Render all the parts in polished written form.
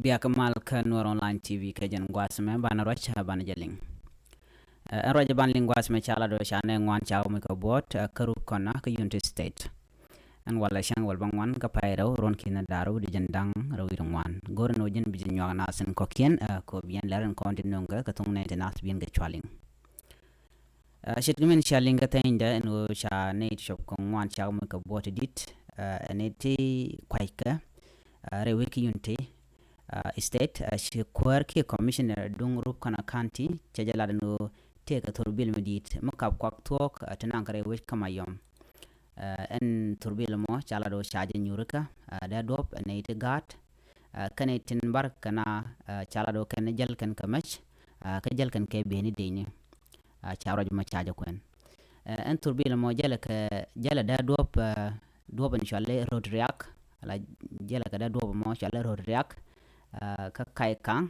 biya kamal ka Noor Online TV ka jen gwasme bana rocha bana jeling. En roja ban ling gwasme chala do shane ngwan chaw mi ka bot karup kona ka United State. En wala shang wal bangwan ka payro ron kina daru di jendang rawi ngwan. Gor no jen bijin nyaga nasen ko kien ko bien laren konti nunga ka tung ne nas bien ga chwaling. Shit gimen shaling ka tainda en o sha ne shop ko ngwan chaw mi ka bot dit ne ti kwaika rewi ki Unity state shi kwarki commissioner dung rup kana county chajala no teka turbil medit makap kwak tok tanan kare wich kama yom en turbil mo chala do shaje nyurika da dop ne te gat kane tin bar kana chala do kan jal kan kamach ka jal kan ke beni deni charo ma chaja kwen en turbil mo jala da dop dop inshallah road react ala jala ka da dop mo inshallah road react ka kai kan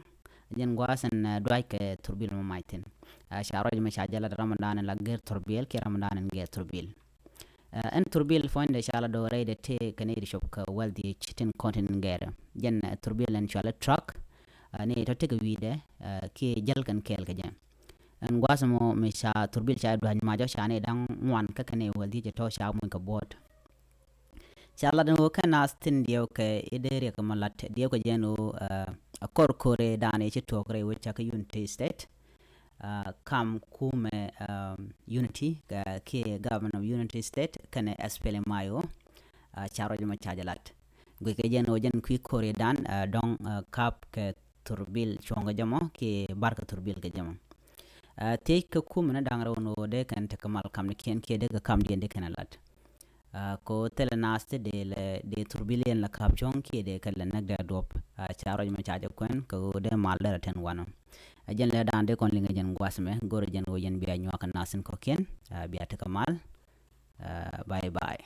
jen gwasan doy ke turbil mo maitin sharoj ma shajala ramadan la ger turbil ke ramadan ger turbil en turbil fonde shala do rede te kanedi shop ka waldi chitin content ger jen turbil en shala truck ne to tege wide ke jalkan kel ka jen en gwasamo me sha turbil sha do ma jo shane dan wan ka kane waldi je to sha mun ka bot Charla den kana stin dio ke idere ka malat dio ko jeno akor kore dane ci tokre wecha ka Unity State kam kume Unity ke government of Unity State kane SPL mayo charo jama chajalat go ke jeno jen ki kore dan don kap ke turbil chonga jamo ke barka turbil ke jamo te ka kume na dangra no de kan te kamal kam ne ken ke de ka kam de kanalat ko tele naste de turbilien la kapchon ki de kala nagda dop charo ma chaja kwen ko de mal dara ten wano jen le dan de kon linga jen gwasme gor jen wo jen biya nyoka nasen ko ken biya te kamal bye bye